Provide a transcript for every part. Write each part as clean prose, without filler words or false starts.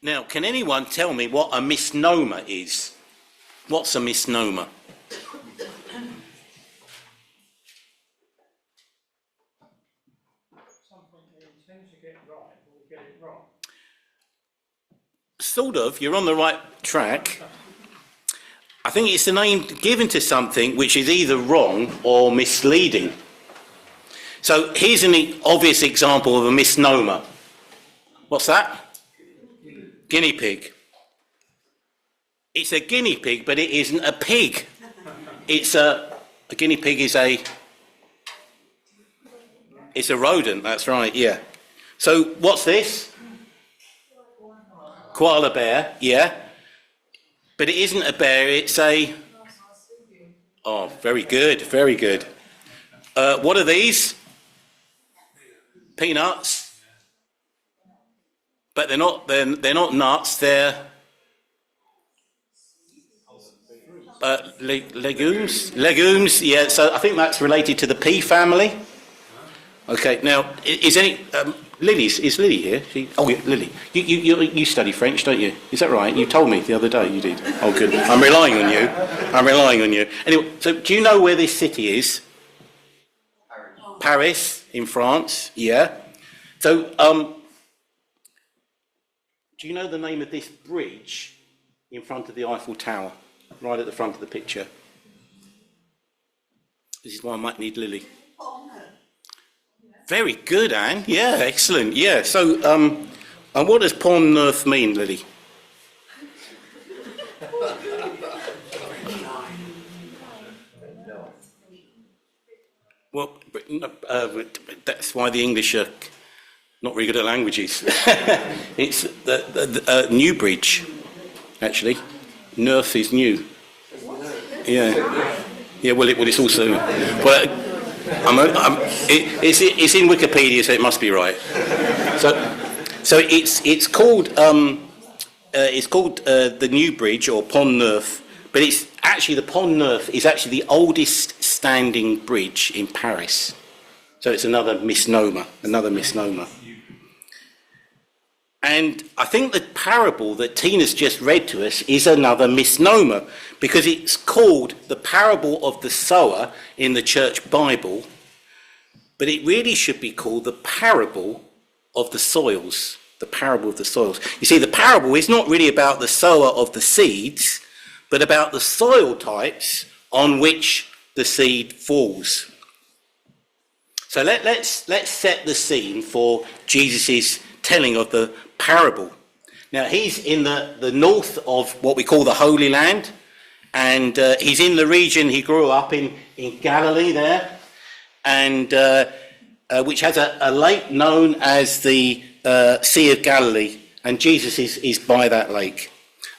Now, can anyone tell me what a misnomer is? What's a misnomer? Something you intend to get right or get it wrong. Sort of, you're on the right track. I think it's the name given to something which is either wrong or misleading. So here's an obvious example of a misnomer. What's that? Guinea pig. It's a guinea pig, but it isn't a pig. It's a guinea pig is it's a rodent, that's right, yeah. So what's this? Koala bear, yeah. But it isn't a bear, it's a... Oh, very good, very good. What are these? Peanuts. But they're not nuts, they're legumes. Legumes, yeah, so I think that's related to the pea family. Okay, now, is any... is Lily here? Yeah, Lily. You study French, don't you? Is that right? You told me the other day you did. Oh, good. I'm relying on you. Anyway, so do you know where this city is? Paris, in France, yeah. So, do you know the name of this bridge in front of the Eiffel Tower? Right at the front of the picture. This is why I might need Lily. Very good, Anne. Yeah, excellent. Yeah. So, and what does Pont Neuf mean, Lily? Well, that's why the English are not very good at languages. It's the new bridge, actually. Neuf is new. Yeah. Yeah. Well, it's also. Well, it's in Wikipedia, so it must be right. So it's called the New Bridge or Pont Neuf, but it's actually the Pont Neuf is actually the oldest standing bridge in Paris. So it's another misnomer. And I think the parable that Tina's just read to us is another misnomer, because it's called the parable of the sower in the church Bible, but it really should be called the parable of the soils. The parable of the soils. You see, the parable is not really about the sower of the seeds, but about the soil types on which the seed falls. So let's set the scene for Jesus' telling of the parable. Now, he's in the north of what we call the Holy Land, and he's in the region he grew up in Galilee there, and which has a lake known as the Sea of Galilee, and Jesus is by that lake.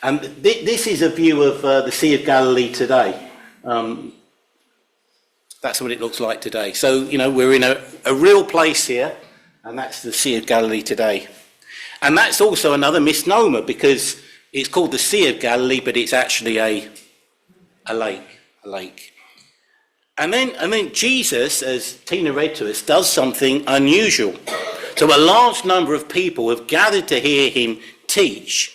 And this is a view of the Sea of Galilee today. That's what it looks like today. So, we're in a real place here, and that's the Sea of Galilee today. And that's also another misnomer, because it's called the Sea of Galilee, but it's actually a lake. And then Jesus, as Tina read to us, does something unusual. So a large number of people have gathered to hear him teach.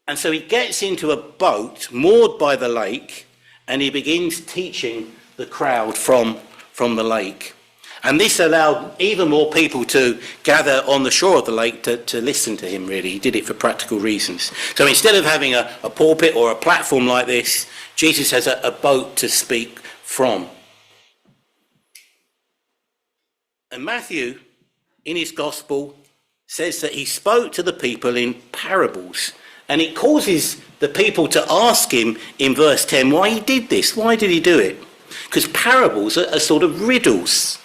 And so he gets into a boat moored by the lake, and he begins teaching the crowd from the lake. And this allowed even more people to gather on the shore of the lake to listen to him, really. He did it for practical reasons. So instead of having a pulpit or a platform like this, Jesus has a boat to speak from. And Matthew, in his gospel, says that he spoke to the people in parables. And it causes the people to ask him in verse 10 why he did this. Why did he do it? Because parables are sort of riddles.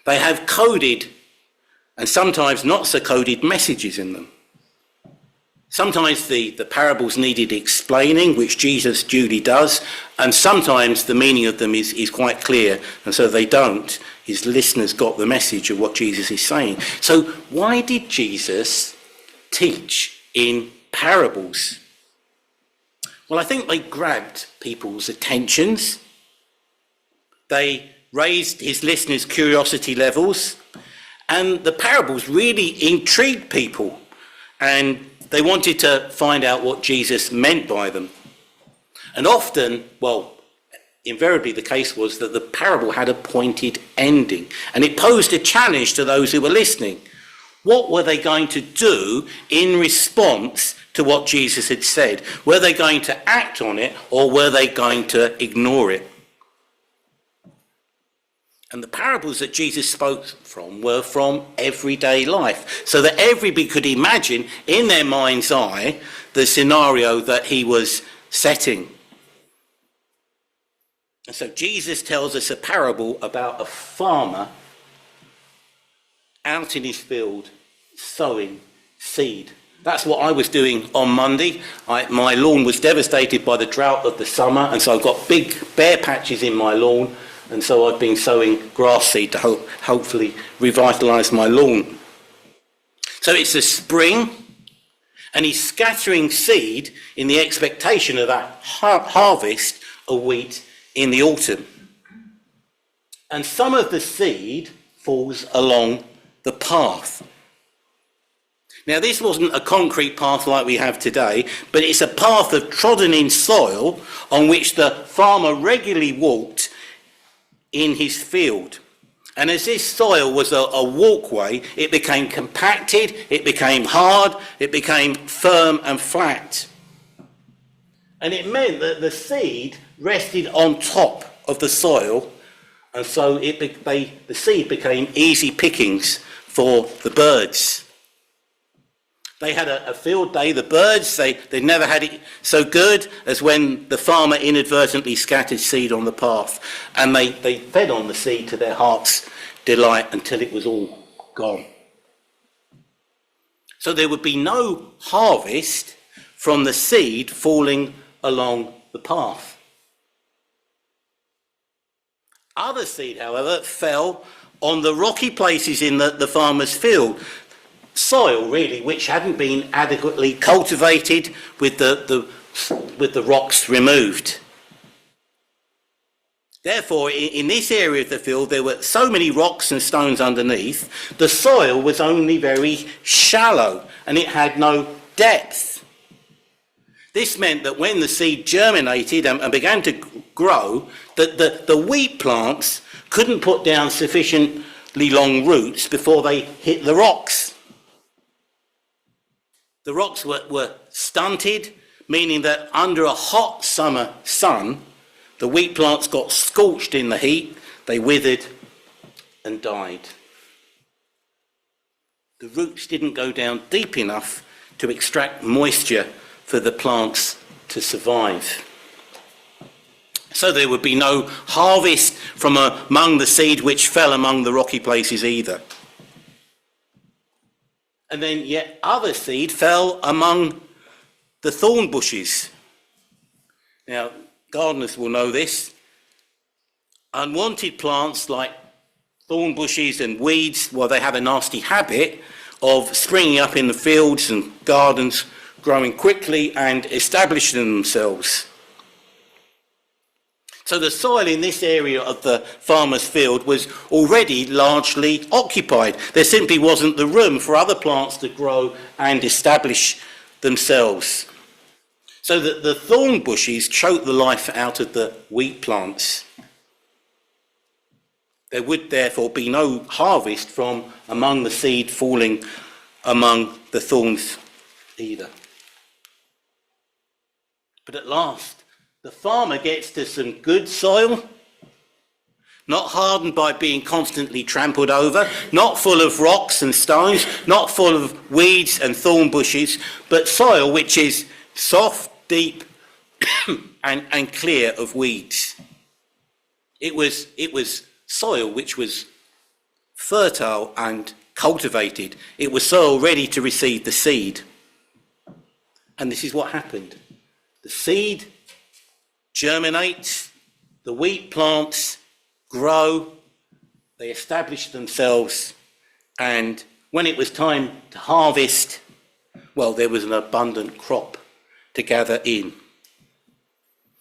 They have coded and sometimes not so coded messages in them. Sometimes the parables needed explaining, which Jesus duly does, and sometimes the meaning of them is quite clear, and so they don't. His listeners got the message of what Jesus is saying. So why did Jesus teach in parables? Well, I think they grabbed people's attentions. They raised his listeners' curiosity levels, and the parables really intrigued people. and they wanted to find out what Jesus meant by them. And often, well, invariably the case was that the parable had a pointed ending, and it posed a challenge to those who were listening. What were they going to do in response to what Jesus had said? Were they going to act on it, or were they going to ignore it? And the parables that Jesus spoke from were from everyday life, so that everybody could imagine in their mind's eye the scenario that he was setting. And so Jesus tells us a parable about a farmer out in his field sowing seed. That's what I was doing on Monday. My lawn was devastated by the drought of the summer, and so I've got big bare patches in my lawn, and so I've been sowing grass seed to hopefully revitalise my lawn. So it's the spring, and he's scattering seed in the expectation of that harvest of wheat in the autumn. And some of the seed falls along the path. Now, this wasn't a concrete path like we have today, but it's a path of trodden-in soil on which the farmer regularly walked in his field. And as this soil was a walkway, it became compacted, it became hard, it became firm and flat. And it meant that the seed rested on top of the soil, and so the seed became easy pickings for the birds. They had a field day, the birds, they never had it so good as when the farmer inadvertently scattered seed on the path, and they fed on the seed to their heart's delight until it was all gone. So there would be no harvest from the seed falling along the path. Other seed, however, fell on the rocky places in the farmer's field. Soil, really, which hadn't been adequately cultivated with the rocks removed. Therefore, in this area of the field, there were so many rocks and stones underneath, the soil was only very shallow and it had no depth. This meant that when the seed germinated and began to grow, that the wheat plants couldn't put down sufficiently long roots before they hit the rocks. The rocks were stunted, meaning that under a hot summer sun, the wheat plants got scorched in the heat, they withered and died. The roots didn't go down deep enough to extract moisture for the plants to survive. So there would be no harvest from among the seed which fell among the rocky places either. And then yet other seed fell among the thorn bushes. Now, gardeners will know this. Unwanted plants like thorn bushes and weeds, well, they have a nasty habit of springing up in the fields and gardens, growing quickly and establishing themselves. So the soil in this area of the farmer's field was already largely occupied. There simply wasn't the room for other plants to grow and establish themselves. So that the thorn bushes choked the life out of the wheat plants. There would therefore be no harvest from among the seed falling among the thorns either. But at last, the farmer gets to some good soil, not hardened by being constantly trampled over, not full of rocks and stones, not full of weeds and thorn bushes, but soil which is soft, deep, and clear of weeds. It was soil which was fertile and cultivated. It was soil ready to receive the seed. And this is what happened. The seed germinates, the wheat plants grow, they establish themselves, and when it was time to harvest, well, there was an abundant crop to gather in.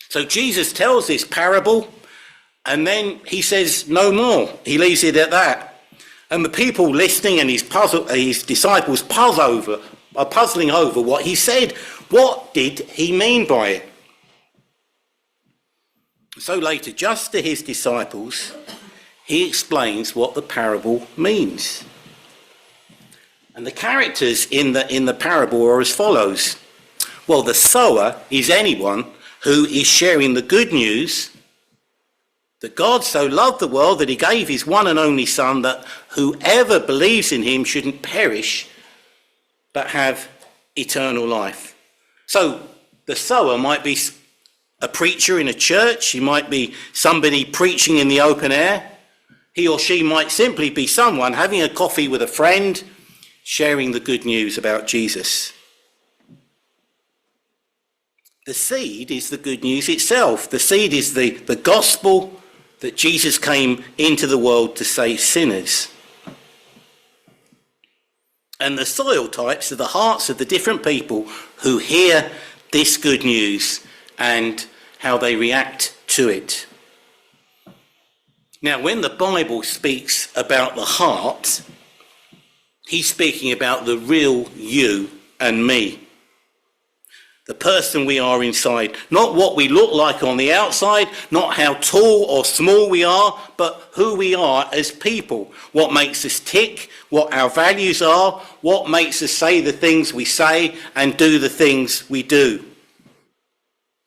So Jesus tells this parable, and then he says no more. He leaves it at that. And the people listening and his disciples puzzle are puzzling over what he said. What did he mean by it? So later, just to his disciples, he explains what the parable means. And the characters in the parable are as follows. Well, the sower is anyone who is sharing the good news that God so loved the world that he gave his one and only Son, that whoever believes in him shouldn't perish but have eternal life. So the sower might be a preacher in a church. He might be somebody preaching in the open air. He or she might simply be someone having a coffee with a friend, sharing the good news about Jesus. The seed is the good news itself. The seed is the gospel that Jesus came into the world to save sinners. And the soil types are the hearts of the different people who hear this good news and how they react to it. Now, when the Bible speaks about the heart, he's speaking about the real you and me. The person we are inside, not what we look like on the outside, not how tall or small we are, but who we are as people. What makes us tick, what our values are, what makes us say the things we say and do the things we do.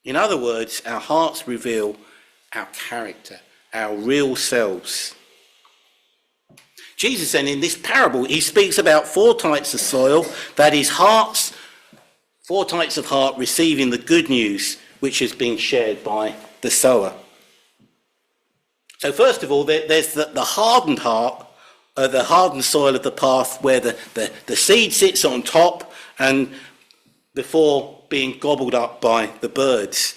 In other words, our hearts reveal our character, our real selves. Jesus then in this parable, he speaks about 4 types of soil, that is hearts, 4 types of heart receiving the good news which has been shared by the sower. So first of all, there's the hardened heart, the hardened soil of the path where the seed sits on top and before being gobbled up by the birds.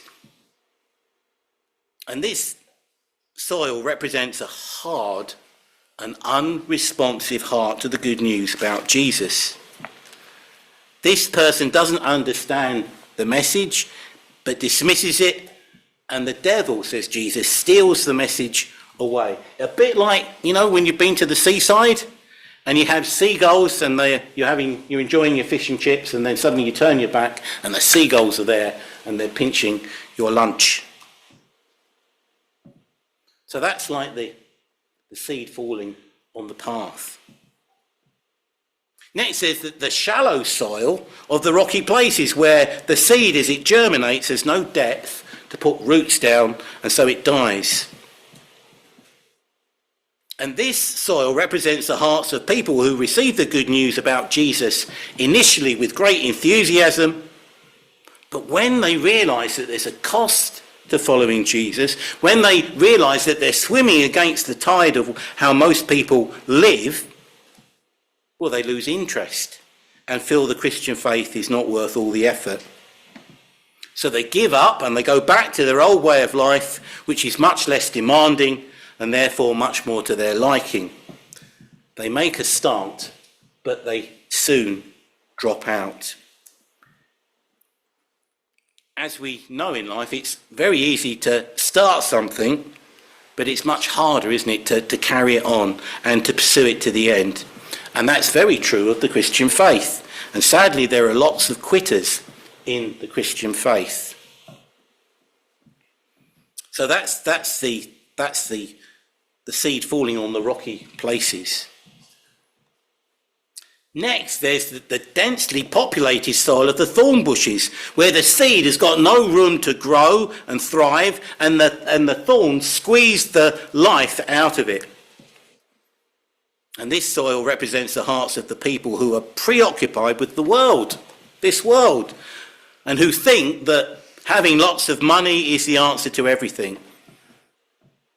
And this soil represents a hard and unresponsive heart to the good news about Jesus. This person doesn't understand the message, but dismisses it, and the devil, says Jesus, steals the message away. A bit like, when you've been to the seaside and you have seagulls and you're enjoying your fish and chips, and then suddenly you turn your back and the seagulls are there and they're pinching your lunch. So that's like the seed falling on the path. Next says that the shallow soil of the rocky places where the seed, as it germinates, has no depth to put roots down, and so it dies. And this soil represents the hearts of people who receive the good news about Jesus initially with great enthusiasm, but when they realise that there's a cost to following Jesus, when they realise that they're swimming against the tide of how most people live, well, they lose interest and feel the Christian faith is not worth all the effort. So they give up and they go back to their old way of life, which is much less demanding and therefore much more to their liking. They make a start, but they soon drop out. As we know in life, it's very easy to start something, but it's much harder, isn't it, to carry it on and to pursue it to the end. And that's very true of the Christian faith. And sadly, there are lots of quitters in the Christian faith. So that's the seed falling on the rocky places. Next, there's the densely populated soil of the thorn bushes, where the seed has got no room to grow and thrive, and the thorns squeeze the life out of it. And this soil represents the hearts of the people who are preoccupied with the world, this world, and who think that having lots of money is the answer to everything.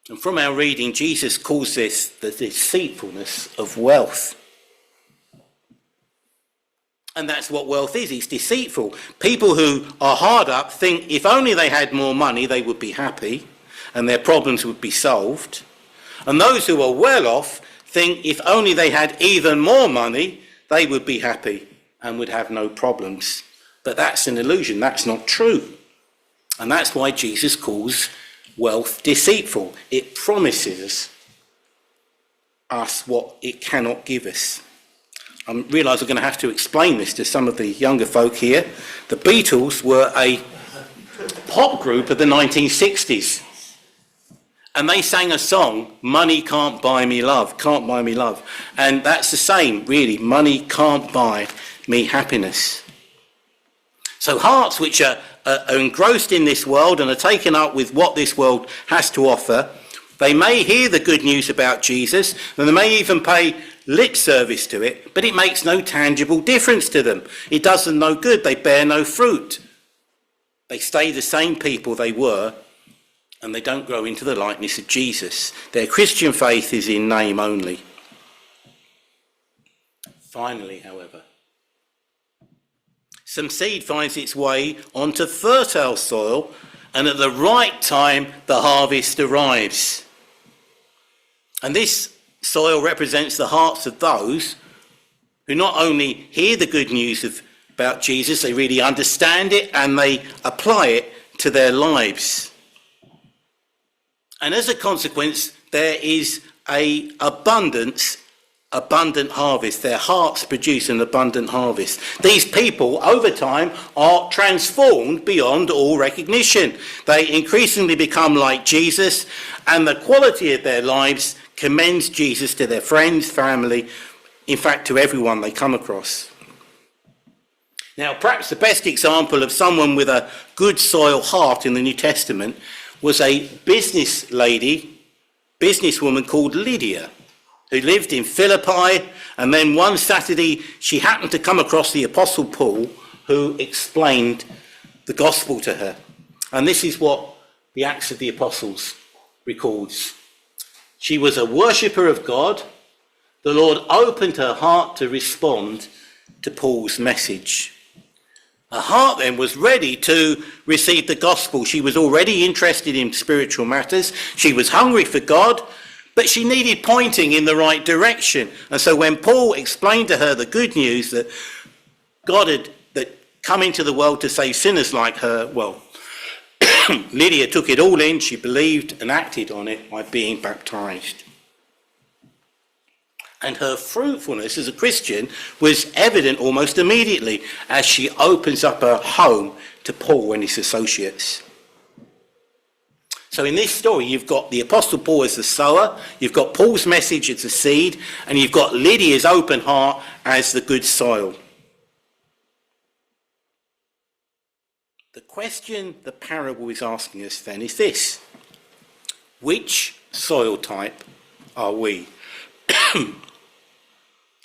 And from our reading, Jesus calls this the deceitfulness of wealth. And that's what wealth is. It's deceitful. People who are hard up think if only they had more money, they would be happy and their problems would be solved. And those who are well off think if only they had even more money, they would be happy and would have no problems. But that's an illusion. That's not true. And that's why Jesus calls wealth deceitful. It promises us what it cannot give us. I realise I'm going to have to explain this to some of the younger folk here. The Beatles were a pop group of the 1960s. And they sang a song, Money Can't Buy Me Love, Can't Buy Me Love. And that's the same, really. Money can't buy me happiness. So hearts which are engrossed in this world and are taken up with what this world has to offer, they may hear the good news about Jesus, and they may even pay lip service to it, but it makes no tangible difference to them. It does them no good. They bear no fruit. They stay the same people they were, and they don't grow into the likeness of Jesus. Their Christian faith is in name only. Finally, however, some seed finds its way onto fertile soil, and at the right time, the harvest arrives. And this soil represents the hearts of those who not only hear the good news about Jesus, they really understand it and they apply it to their lives. And as a consequence, there is an abundant harvest. Their hearts produce an abundant harvest. These people, over time, are transformed beyond all recognition. They increasingly become like Jesus, and the quality of their lives commends Jesus to their friends, family, in fact, to everyone they come across. Now, perhaps the best example of someone with a good soil heart in the New Testament was a businesswoman called Lydia, who lived in Philippi, and then one Saturday she happened to come across the Apostle Paul, who explained the gospel to her. And this is what the Acts of the Apostles records. She was a worshipper of God. The Lord opened her heart to respond to Paul's message. Her heart then was ready to receive the gospel. She was already interested in spiritual matters. She was hungry for God, but she needed pointing in the right direction. And so when Paul explained to her the good news that God had come into the world to save sinners like her, well, Lydia took it all in. She believed and acted on it by being baptized. And her fruitfulness as a Christian was evident almost immediately as she opens up her home to Paul and his associates. So in this story, you've got the Apostle Paul as the sower, you've got Paul's message as the seed, and you've got Lydia's open heart as the good soil. The question the parable is asking us then is this: which soil type are we?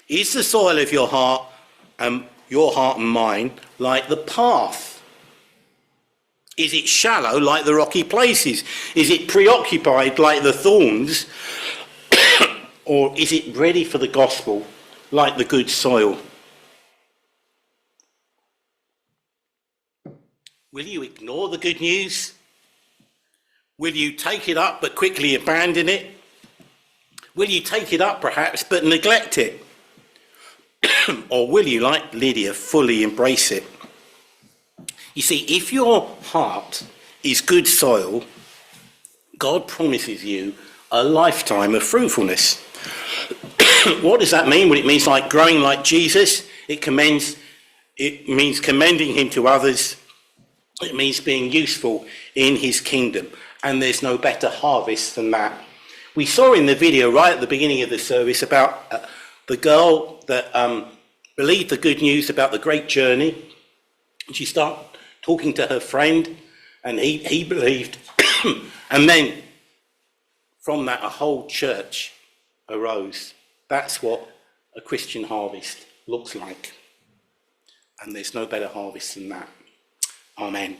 Is the soil of your heart and mine like the path? Is it shallow like the rocky places? Is it preoccupied like the thorns? Or is it ready for the gospel like the good soil? Will you ignore the good news? Will you take it up but quickly abandon it? Will you take it up perhaps but neglect it? Or will you, like Lydia, fully embrace it? You see, if your heart is good soil, God promises you a lifetime of fruitfulness. What does that mean? Well, it means like growing like Jesus. It means commending him to others. It means being useful in his kingdom. And there's no better harvest than that. We saw in the video right at the beginning of the service about the girl that believed the good news about the great journey. She started talking to her friend, and he believed. And then from that, a whole church arose. That's what a Christian harvest looks like. And there's no better harvest than that. Amen.